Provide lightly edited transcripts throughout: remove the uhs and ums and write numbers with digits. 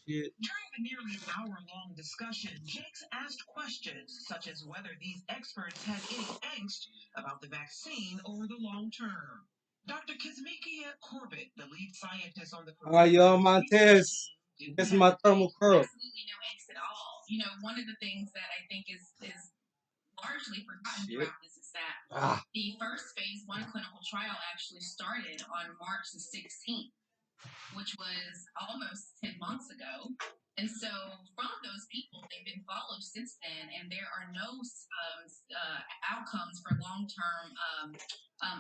shit. During the nearly hour-long discussion, Jakes asked questions such as whether these experts had any angst about the vaccine over the long term. Dr. Kizmikia Corbett, the lead scientist on the All right, y'all, coronavirus research Montez. team, This didn't is my hesitate. thermal pearl. Absolutely no angst at all. You know, one of the things that I think is largely forgotten Shit. throughout this is that the first phase 1 clinical trial actually started on March the 16th, which was almost 10 months ago. And so from those people, they've been followed since then, and there are no outcomes for long-term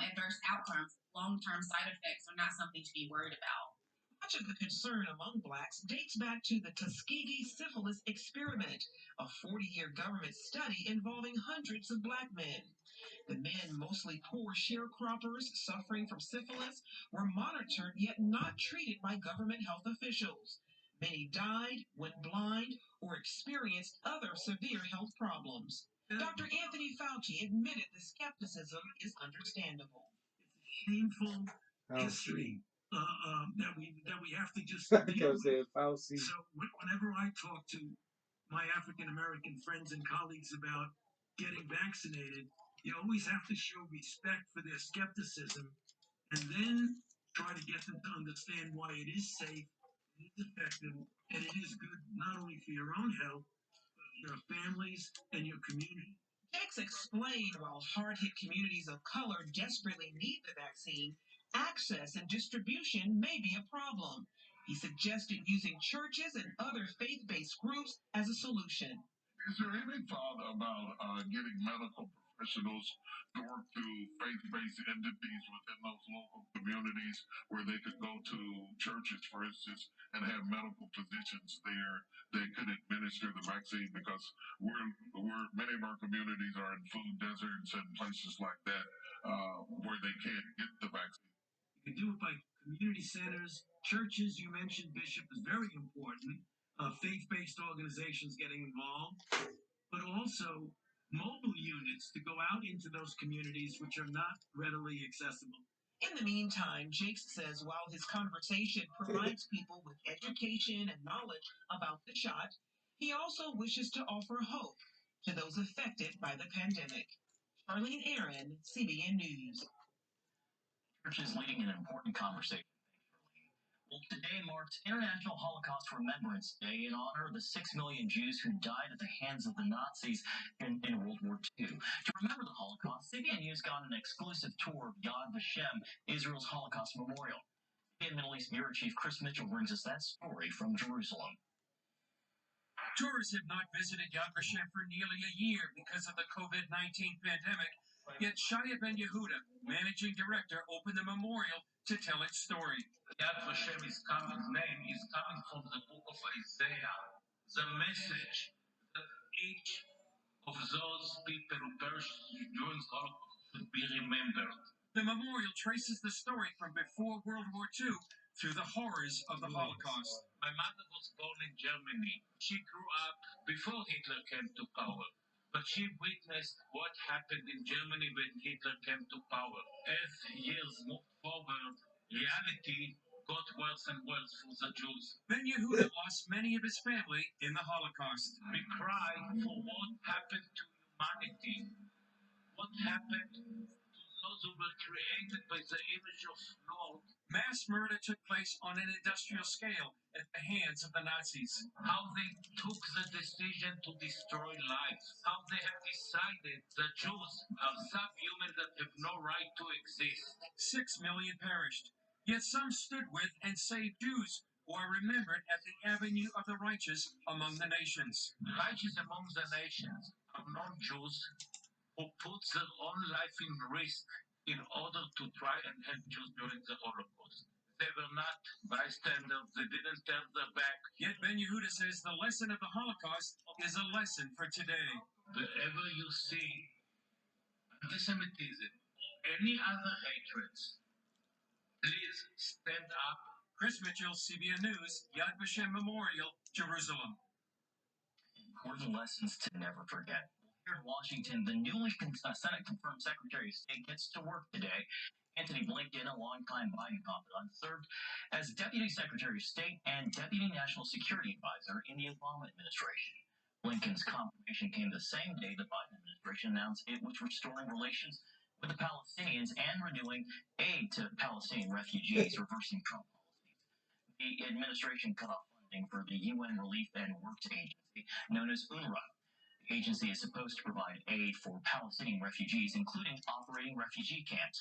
adverse outcomes. Long-term side effects are not something to be worried about. Much of the concern among blacks dates back to the Tuskegee syphilis experiment, a 40-year government study involving hundreds of black men. The men, mostly poor sharecroppers suffering from syphilis, were monitored yet not treated by government health officials. Many died, went blind, or experienced other severe health problems. Dr. Anthony Fauci admitted the skepticism is understandable. It's a shameful history that we have to just deal with. So whenever I talk to my African American friends and colleagues about getting vaccinated, you always have to show respect for their skepticism and then try to get them to understand why it is safe, it is effective, and it is good not only for your own health, but your families and your community. Jakes explained while hard-hit communities of color desperately need the vaccine, access and distribution may be a problem. He suggested using churches and other faith-based groups as a solution. Is there any thought about getting medical professionals to work through faith-based entities within those local communities where they could go to churches, for instance, and have medical physicians there that could administer the vaccine? Because many of our communities are in food deserts and places like that where they can't get the vaccine. You can do it by community centers, churches. You mentioned, Bishop, is very important. Faith-based organizations getting involved, but also mobile units to go out into those communities which are not readily accessible. In the meantime, Jakes says while his conversation provides people with education and knowledge about the shot, he also wishes to offer hope to those affected by the pandemic. Charlene Aaron, CBN News. Church is leading an important conversation. Well, today marks International Holocaust Remembrance Day in honor of the 6 million Jews who died at the hands of the Nazis in World War II. To remember the Holocaust, CBN News got an exclusive tour of Yad Vashem, Israel's Holocaust Memorial. CBN Middle East Bureau Chief Chris Mitchell brings us that story from Jerusalem. Tourists have not visited Yad Vashem for nearly a year because of the COVID-19 pandemic, yet Shaya Ben Yehuda, managing director, opened the memorial to tell its story. Yad Vashem name is coming from the book of Isaiah, the message that each of those people who perished during the Holocaust should be remembered. The memorial traces the story from before World War II through the horrors of the Holocaust. My mother was born in Germany. She grew up before Hitler came to power, but she witnessed what happened in Germany when Hitler came to power. As years moved forward, reality got worse and worse for the Jews. Ben Yehuda lost many of his family in the Holocaust. We cry for what happened to humanity. What happened to those who were created by the image of Lord. Mass murder took place on an industrial scale at the hands of the Nazis. How they took the decision to destroy lives. How they have decided that Jews are subhuman that have no right to exist. 6 million perished. Yet some stood with and saved Jews who are remembered at the Avenue of the Righteous among the nations. Righteous among the nations are non-Jews who put their own life in risk in order to try and help Jews during the Holocaust. They were not bystanders. They didn't turn their back. Yet Ben Yehuda says the lesson of the Holocaust is a lesson for today. Wherever you see anti-Semitism or any other hatreds, please stand up. Chris Mitchell, CBN News, Yad Vashem Memorial, Jerusalem. Important lessons to never forget. Here in Washington, the newly Senate-confirmed Secretary of State gets to work today. Antony Blinken, a longtime Biden confidant, served as Deputy Secretary of State and Deputy National Security Advisor in the Obama administration. Blinken's confirmation came the same day the Biden administration announced it was restoring relations with the Palestinians and renewing aid to Palestinian refugees, reversing Trump policies. The administration cut off funding for the UN Relief and Works Agency, known as UNRWA. The agency is supposed to provide aid for Palestinian refugees, including operating refugee camps.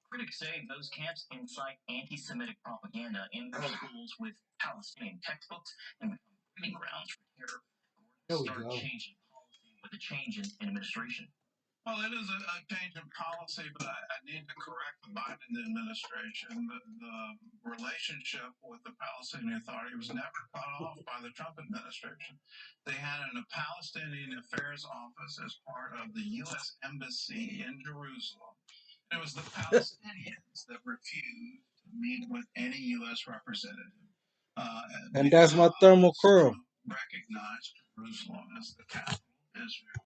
Critics say those camps incite anti-Semitic propaganda in their schools with Palestinian textbooks and become breeding grounds for terror. Start changing policy with a change in administration. Well, it is a change in policy, but I need to correct the Biden administration. The relationship with the Palestinian Authority was never cut off by the Trump administration. They had a Palestinian Affairs Office as part of the U.S. Embassy in Jerusalem. It was the Palestinians that refused to meet with any U.S. representative. And that's my thermal curl. Recognized Jerusalem as the capital of Israel.